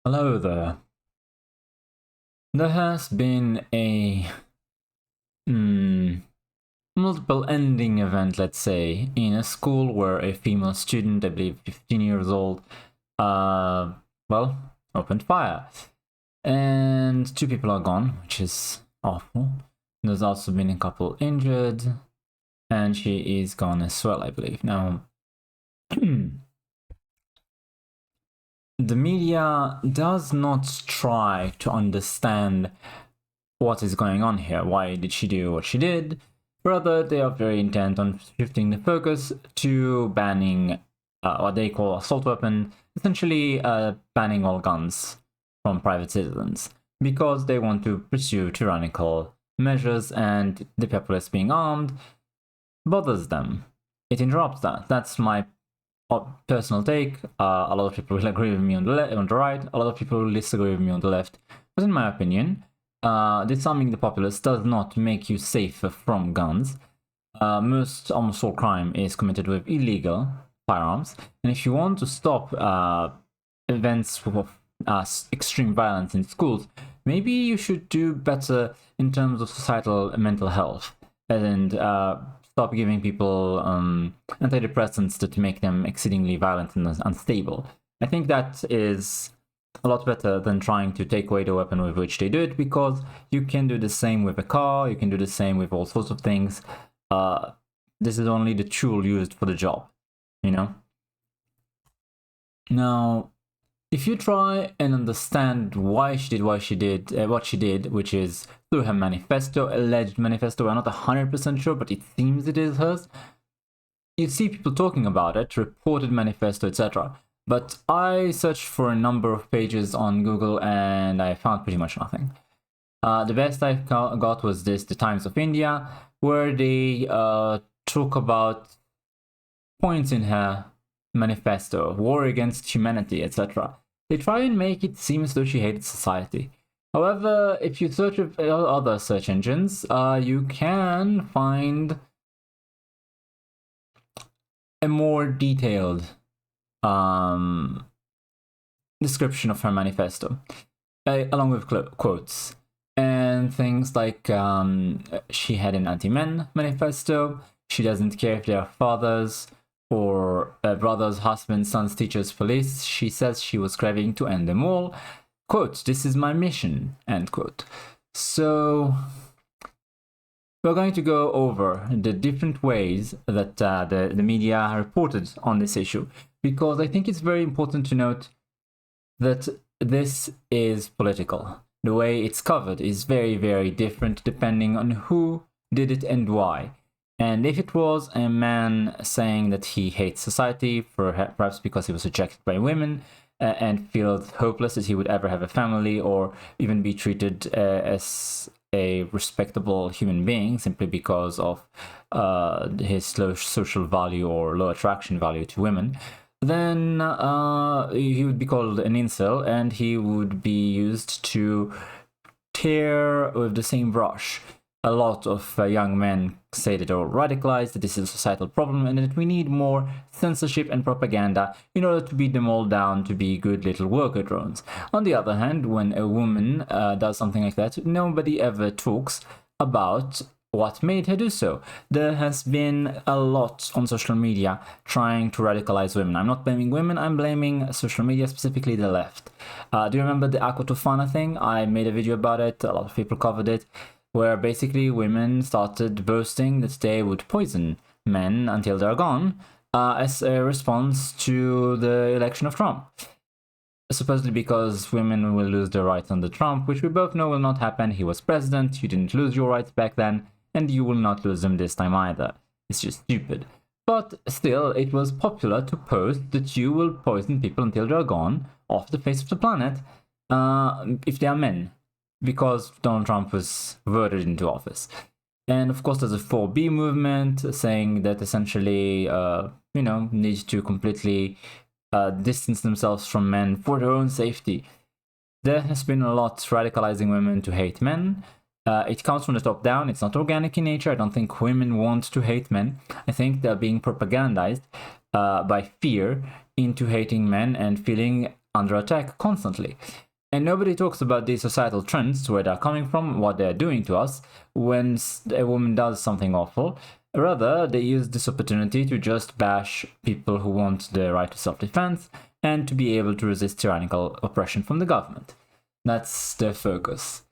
Hello there. There has been a multiple ending event, let's say, in a school where a female student, I believe 15 years old, uh, well, opened fire. And two people are gone, which is awful. There's also been a couple injured, and she is gone as well, I believe. Now, the media does not try to understand what is going on here. Why did she do what she did? Rather, they are very intent on shifting the focus to banning what they call assault weapon, essentially banning all guns from private citizens, because they want to pursue tyrannical measures, and the populace being armed bothers them. It interrupts that. That's my personal take. A lot of people will agree with me on the right. A lot of people will disagree with me on the left. But in my opinion, disarming the populace does not make you safer from guns. Almost all crime is committed with illegal firearms, and if you want to stop events of extreme violence in schools, maybe you should do better in terms of societal mental health, and stop giving people antidepressants that make them exceedingly violent and unstable. I think that is a lot better than trying to take away the weapon with which they do it, because you can do the same with a car, you can do the same with all sorts of things. This is only the tool used for the job, you know? Now, if you try and understand why she did what she did, which is through her manifesto, alleged manifesto, we're not 100% sure, but it seems it is hers, you see people talking about it, reported manifesto, etc. But I searched for a number of pages on Google and I found pretty much nothing. The best I got was the Times of India, where they talk about points in her manifesto, war against humanity, etc. They try and make it seem as though she hated society. However, if you search with other search engines, you can find a more detailed description of her manifesto, along with quotes and things like she had an anti-men manifesto. She doesn't care if they are fathers or brothers, husbands, sons, teachers, police. She says she was craving to end them all. Quote, "This is my mission," end quote. So we're going to go over the different ways that the media reported on this issue, because I think it's very important to note that this is political. The way it's covered is very, very different depending on who did it and why. And if it was a man saying that he hates society, perhaps because he was rejected by women, and feels hopeless that he would ever have a family or even be treated as a respectable human being simply because of his low social value or low attraction value to women, then he would be called an incel, and he would be used to tear with the same brush a lot of young men say that they're radicalized, that this is a societal problem, and that we need more censorship and propaganda in order to beat them all down to be good little worker drones. On the other hand, when a woman does something like that, nobody ever talks about what made her do so. There has been a lot on social media trying to radicalize women. I'm not blaming women, I'm blaming social media, specifically the left. Do you remember the Aqua Tofana thing? I made a video about it, a lot of people covered it, where basically women started boasting that they would poison men until they're gone as a response to the election of Trump. Supposedly because women will lose their rights under Trump, which we both know will not happen. He was president, you didn't lose your rights back then, and you will not lose them this time either. It's just stupid. But still, it was popular to post that you will poison people until they're gone off the face of the planet if they are men, because Donald Trump was voted into office. And of course, there's a 4B movement saying that essentially, need to completely distance themselves from men for their own safety. There has been a lot radicalizing women to hate men. It comes from the top down. It's not organic in nature. I don't think women want to hate men. I think they're being propagandized by fear into hating men and feeling under attack constantly. And nobody talks about these societal trends, where they're coming from, what they're doing to us when a woman does something awful. Rather, they use this opportunity to just bash people who want the right to self-defense and to be able to resist tyrannical oppression from the government. That's their focus.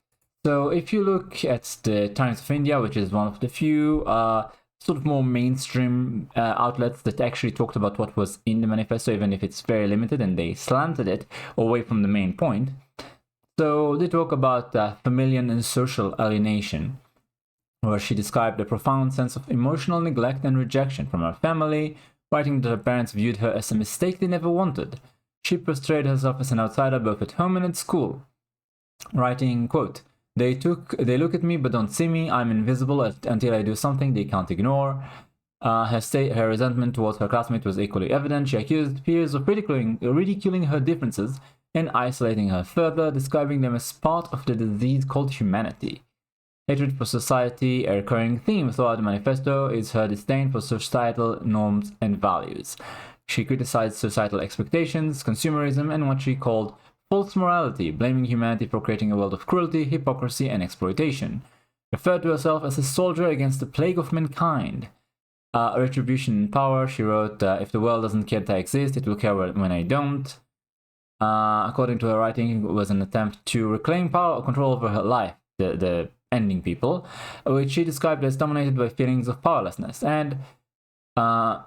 So if you look at the Times of India, which is one of the few sort of more mainstream outlets that actually talked about what was in the manifesto, even if it's very limited and they slanted it away from the main point. So they talk about familial and social alienation, where she described a profound sense of emotional neglect and rejection from her family, writing that her parents viewed her as a mistake they never wanted. She portrayed herself as an outsider both at home and at school, writing, quote, They look at me but don't see me. I'm invisible until I do something they can't ignore. Her resentment towards her classmate was equally evident. She accused peers of ridiculing her differences and isolating her further, describing them as part of the disease called humanity. Hatred for society, a recurring theme throughout the manifesto, is her disdain for societal norms and values. She criticized societal expectations, consumerism, and what she called false morality, blaming humanity for creating a world of cruelty, hypocrisy, and exploitation. Referred to herself as a soldier against the plague of mankind. Retribution and power, she wrote, if the world doesn't care that I exist, it will care when I don't. According to her writing, it was an attempt to reclaim power or control over her life, the ending people, which she described as dominated by feelings of powerlessness. And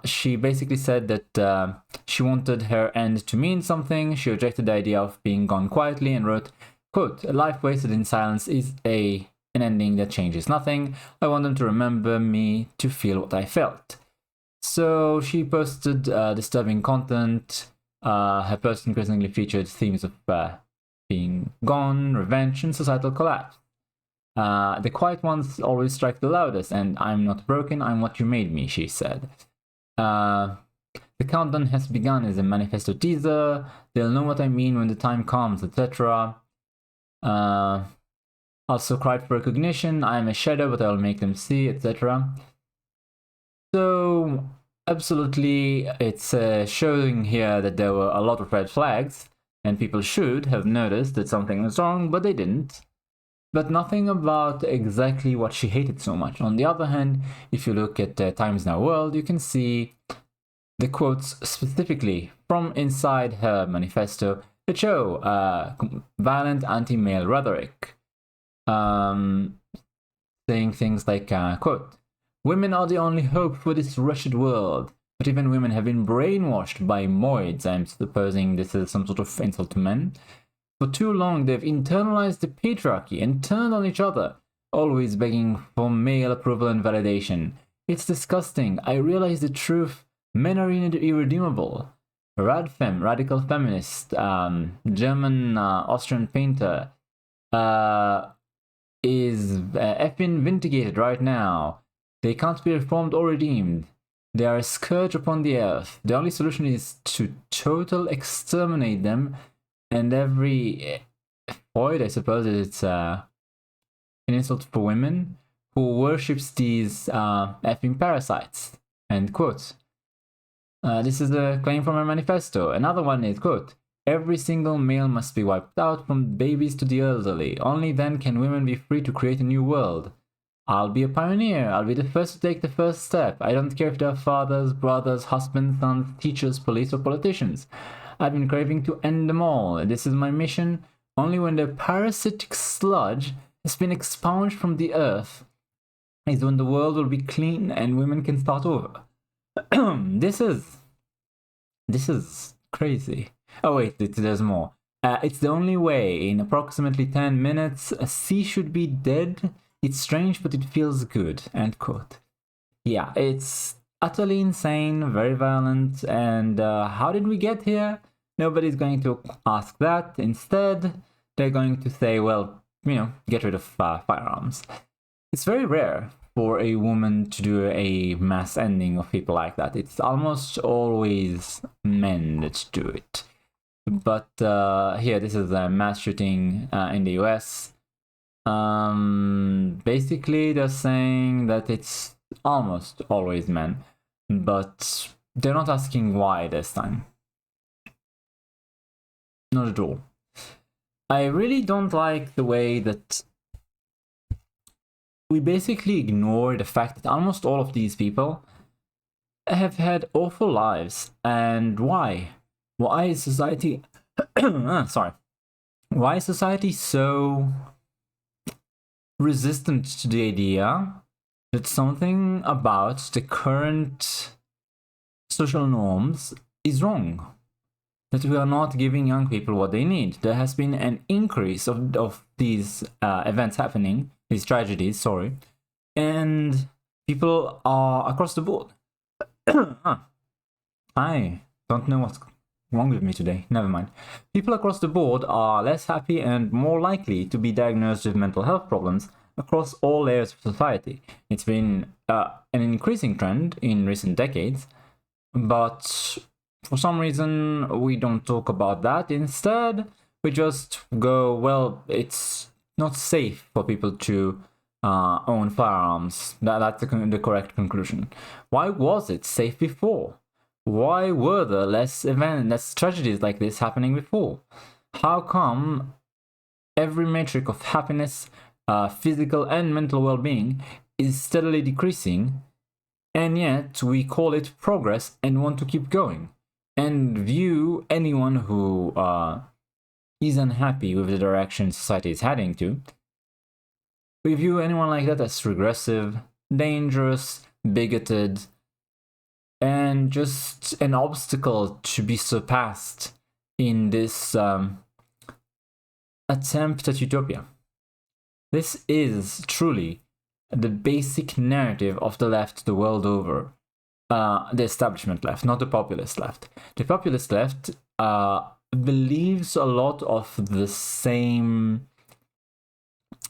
she basically said that she wanted her end to mean something. She rejected the idea of being gone quietly and wrote, quote, a life wasted in silence is an ending that changes nothing. I want them to remember me to feel what I felt. So she posted disturbing content. Her posts increasingly featured themes of being gone, revenge, and societal collapse. The quiet ones always strike the loudest, and I'm not broken, I'm what you made me, she said. The countdown has begun is a manifesto teaser. They'll know what I mean when the time comes, etc. Also cried for recognition. I am a shadow, but I'll make them see, etc. So, absolutely, it's showing here that there were a lot of red flags, and people should have noticed that something was wrong, but they didn't. But nothing about exactly what she hated so much. On the other hand, if you look at Times Now World, you can see the quotes specifically from inside her manifesto that show violent anti-male rhetoric, saying things like, quote, women are the only hope for this wretched world, but even women have been brainwashed by moids. I'm supposing this is some sort of insult to men. For too long, they've internalized the patriarchy and turned on each other, always begging for male approval and validation. It's disgusting. I realize the truth. Men are irredeemable. Radfem, radical feminist, German, Austrian painter, is effing vindicated right now. They can't be reformed or redeemed. They are a scourge upon the earth. The only solution is to total exterminate them. And every void, I suppose, it's an insult for women who worships these effing parasites. End quote. This is a claim from her manifesto. Another one is, quote, every single male must be wiped out, from babies to the elderly. Only then can women be free to create a new world. I'll be a pioneer. I'll be the first to take the first step. I don't care if they're fathers, brothers, husbands, sons, teachers, police, or politicians. I've been craving to end them all. This is my mission. Only when the parasitic sludge has been expunged from the earth is when the world will be clean and women can start over. This is crazy. Oh wait, there's more. It's the only way. In approximately 10 minutes, a sea should be dead. It's strange, but it feels good. End quote. Yeah, it's utterly insane, very violent, and how did we get here? Nobody's going to ask that. Instead, they're going to say, well, get rid of firearms. It's very rare for a woman to do a mass ending of people like that. It's almost always men that do it. But here, this is a mass shooting in the US. Basically, they're saying that it's almost always men, but they're not asking why this time. Not at all. I really don't like the way that we basically ignore the fact that almost all of these people have had awful lives. And why? Why is society sorry. Why is society so resistant to the idea that something about the current social norms is wrong? That we are not giving young people what they need. There has been an increase of these events happening, these tragedies, sorry, and people are across the board. I don't know what's wrong with me today. Never mind. People across the board are less happy and more likely to be diagnosed with mental health problems across all layers of society. It's been an increasing trend in recent decades, but for some reason, we don't talk about that. Instead, we just go, well, it's not safe for people to own firearms. That's the correct conclusion. Why was it safe before? Why were there less tragedies like this happening before? How come every metric of happiness, physical and mental well-being, is steadily decreasing, and yet we call it progress and want to keep going? And view anyone who is unhappy with the direction society is heading to, we view anyone like that as regressive, dangerous, bigoted, and just an obstacle to be surpassed in this attempt at utopia. This is truly the basic narrative of the left the world over. The establishment left, not the populist left. The populist left believes a lot of the same,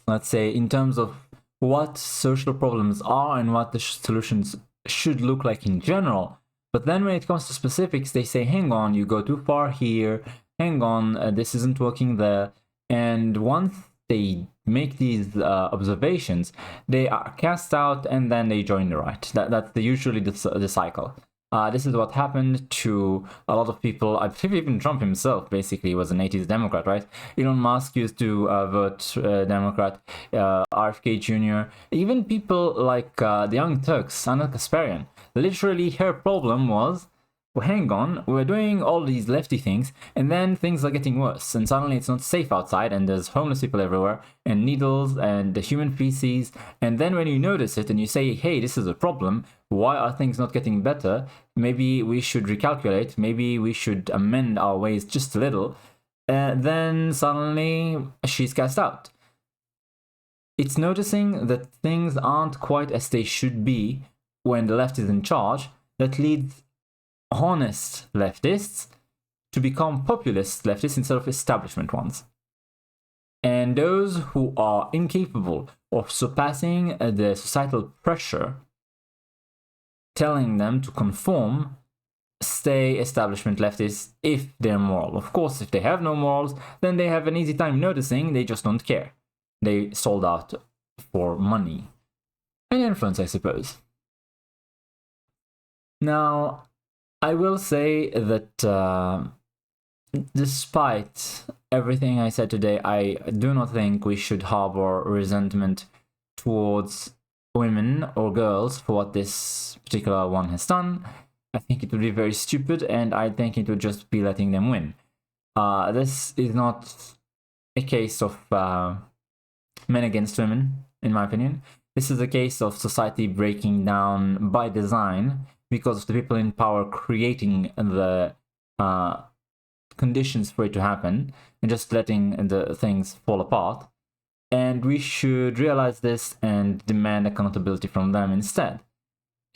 let's say, in terms of what social problems are and what the solutions should look like in general. But then when it comes to specifics, they say, hang on, you go too far here, hang on, this isn't working there. And once they make these observations, they are cast out and then they join the right. That's usually the cycle. This is what happened to a lot of people. I believe even Trump himself basically was an 80s Democrat, right? Elon Musk used to vote Democrat, RFK Jr., even people like the Young Turks, Anna Kasparian. Literally, her problem was, well, hang on, we're doing all these lefty things, and then things are getting worse, and suddenly it's not safe outside, and there's homeless people everywhere, and needles, and the human feces, and then when you notice it and you say, hey, this is a problem, why are things not getting better? Maybe we should recalculate, maybe we should amend our ways just a little, then suddenly she's cast out. It's noticing that things aren't quite as they should be when the left is in charge that leads honest leftists to become populist leftists instead of establishment ones. And those who are incapable of surpassing the societal pressure telling them to conform stay establishment leftists if they're moral. Of course, if they have no morals, then they have an easy time noticing they just don't care. They sold out for money and influence, I suppose. Now, I will say that despite everything I said today, I do not think we should harbor resentment towards women or girls for what this particular one has done. I think it would be very stupid, and I think it would just be letting them win. This is not a case of men against women, in my opinion. This is a case of society breaking down by design because of the people in power creating the conditions for it to happen and just letting the things fall apart. And we should realize this and demand accountability from them instead.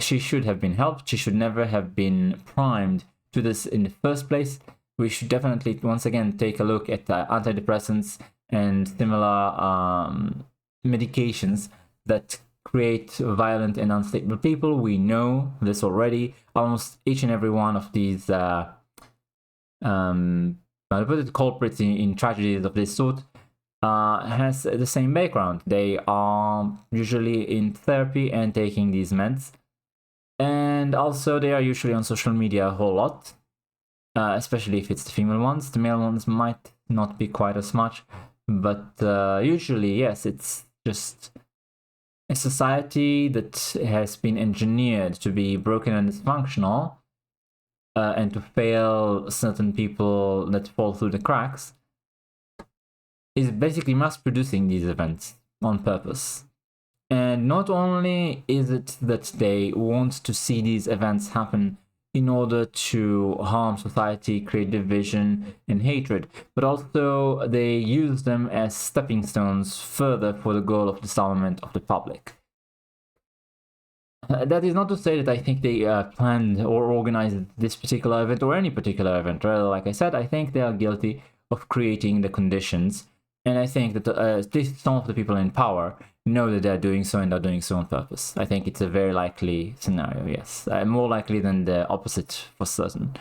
She should have been helped. She should never have been primed to this in the first place. We should definitely, once again, take a look at antidepressants and similar medications that create violent and unstable people. We know this already. Almost each and every one of these culprits in tragedies of this sort has the same background. They are usually in therapy and taking these meds. And also they are usually on social media a whole lot. especially if it's the female ones. The male ones might not be quite as much, but usually, yes, it's just a society that has been engineered to be broken and dysfunctional, and to fail certain people that fall through the cracks, is basically mass producing these events on purpose. And not only is it that they want to see these events happen in order to harm society, create division and hatred, but also they use them as stepping stones further for the goal of disarmament of the public. That is not to say that I think they planned or organized this particular event or any particular event. Rather, like I said, I think they are guilty of creating the conditions. And I think that at least some of the people in power know that they're doing so and are doing so on purpose. I think it's a very likely scenario, yes. More likely than the opposite for certain.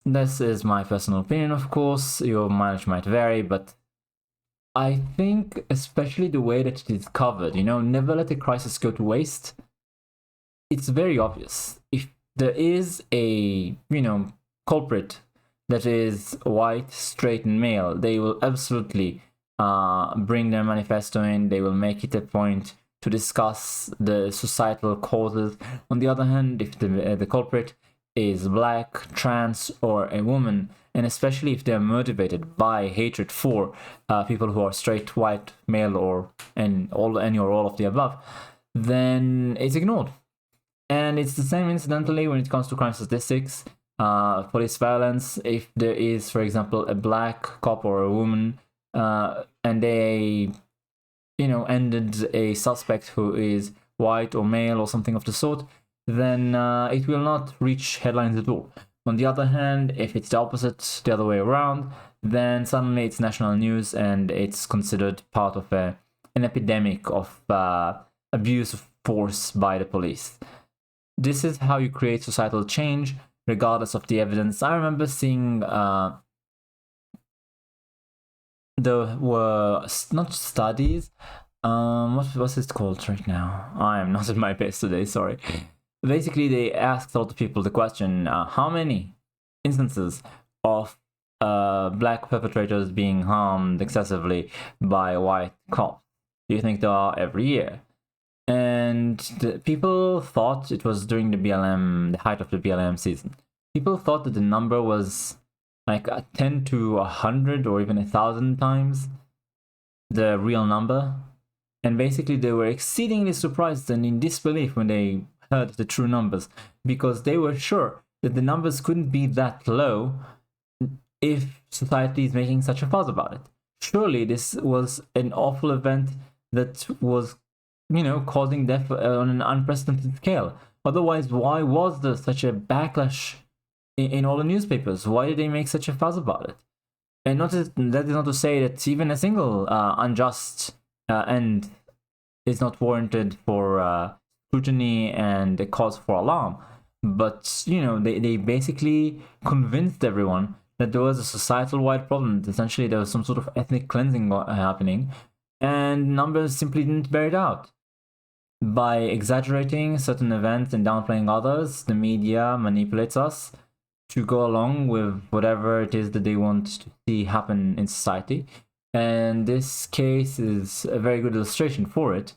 This is my personal opinion, of course. Your mileage might vary, but I think especially the way that it is covered, never let a crisis go to waste. It's very obvious. If there is a, culprit that is white, straight, and male, they will absolutely bring their manifesto in. They will make it a point to discuss the societal causes. On the other hand, if the culprit is black, trans, or a woman, and especially if they're motivated by hatred for people who are straight, white, male, or any or all of the above, then it's ignored. And it's the same, incidentally, when it comes to crime statistics. Police violence, if there is, for example, a black cop or a woman, and they, ended a suspect who is white or male or something of the sort, then it will not reach headlines at all. On the other hand, if it's the opposite, the other way around, then suddenly it's national news and it's considered part of an epidemic of abuse of force by the police. This is how you create societal change, regardless of the evidence. I remember seeing there were not studies. What's it called right now? I am not at my best today, sorry. Basically, they asked a lot of people the question, how many instances of black perpetrators being harmed excessively by white cops do you think there are every year? And people thought it was during the height of the BLM season. People thought that the number was like 10 to 100 or even 1,000 times the real number. And basically they were exceedingly surprised and in disbelief when they heard the true numbers, because they were sure that the numbers couldn't be that low if society is making such a fuss about it. Surely this was an awful event that was, causing death on an unprecedented scale. Otherwise, why was there such a backlash in all the newspapers? Why did they make such a fuss about it? And that is not to say that even a single unjust end is not warranted for scrutiny and a cause for alarm. But, they basically convinced everyone that there was a societal-wide problem. Essentially, there was some sort of ethnic cleansing happening, and numbers simply didn't bear it out. By exaggerating certain events and downplaying others, the media manipulates us to go along with whatever it is that they want to see happen in society. And this case is a very good illustration for it.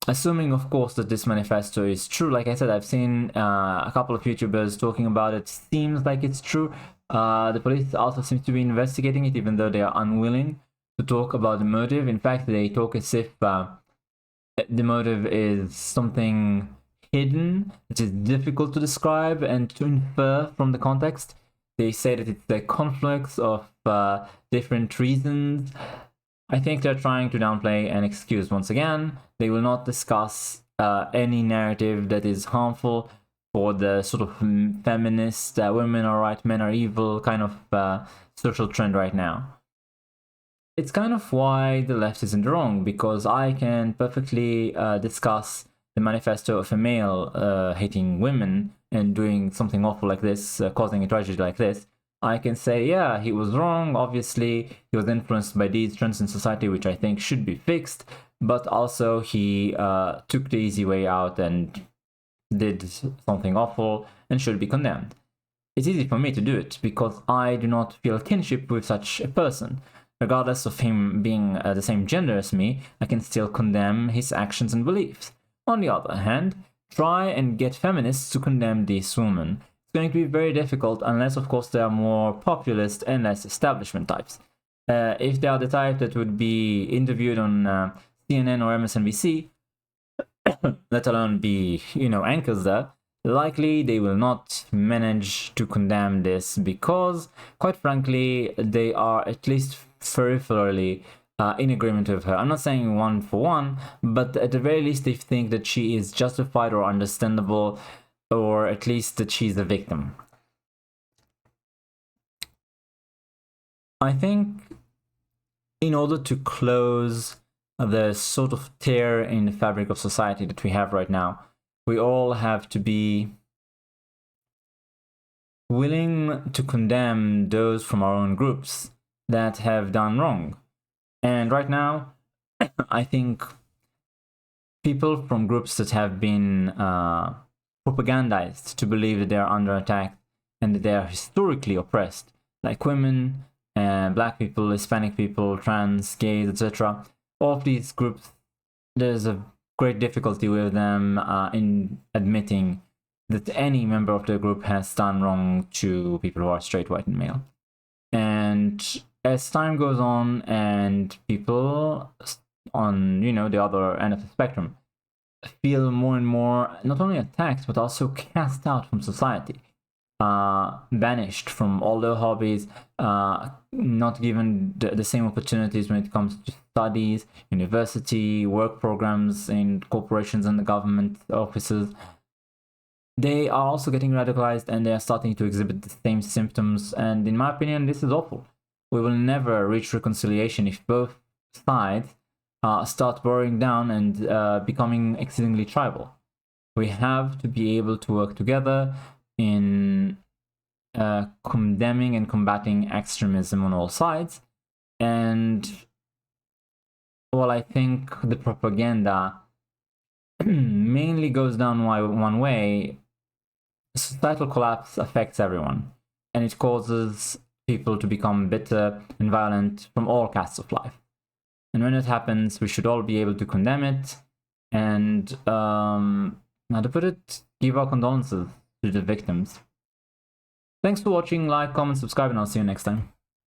Assuming, of course, that this manifesto is true. Like I said, I've seen a couple of YouTubers talking about it. Seems like it's true. The police also seem to be investigating it, even though they are unwilling to talk about the motive. In fact, they talk as if the motive is something hidden, which is difficult to describe and to infer from the context. They say that it's a confluence of different reasons. I think they're trying to downplay and excuse once again. They will not discuss any narrative that is harmful for the sort of feminist, women are right, men are evil kind of social trend right now. It's kind of why the left isn't wrong, because I can perfectly discuss the manifesto of a male hating women and doing something awful like this, causing a tragedy like this. I can say, yeah, he was wrong. Obviously, he was influenced by these trends in society, which I think should be fixed. But also, he took the easy way out and did something awful and should be condemned. It's easy for me to do it because I do not feel kinship with such a person. Regardless of him being the same gender as me, I can still condemn his actions and beliefs. On the other hand, try and get feminists to condemn this woman. It's going to be very difficult unless, of course, they are more populist and less establishment types. If they are the type that would be interviewed on CNN or MSNBC, let alone be, anchors there, likely they will not manage to condemn this because, quite frankly, they are at least peripherally in agreement with her. I'm not saying one for one, but at the very least they think that she is justified or understandable, or at least that she's a victim. I think in order to close the sort of tear in the fabric of society that we have right now, we all have to be willing to condemn those from our own groups that have done wrong. And right now, I think people from groups that have been propagandized to believe that they are under attack and that they are historically oppressed, like women, black people, Hispanic people, trans, gays, etc. All of these groups, there's a great difficulty with them in admitting that any member of the group has done wrong to people who are straight, white, and male. And as time goes on and people on, the other end of the spectrum feel more and more not only attacked, but also cast out from society, banished from all their hobbies, not given the same opportunities when it comes to studies, university, work programs in corporations and the government offices, they are also getting radicalized and they are starting to exhibit the same symptoms. And in my opinion, this is awful. We will never reach reconciliation if both sides start boring down and becoming exceedingly tribal. We have to be able to work together in condemning and combating extremism on all sides. And while I think the propaganda mainly goes down one way, societal collapse affects everyone, and it causes people to become bitter and violent from all castes of life. And when it happens, we should all be able to condemn it and, how to put it, give our condolences to the victims. Thanks for watching, like, comment, subscribe, and I'll see you next time.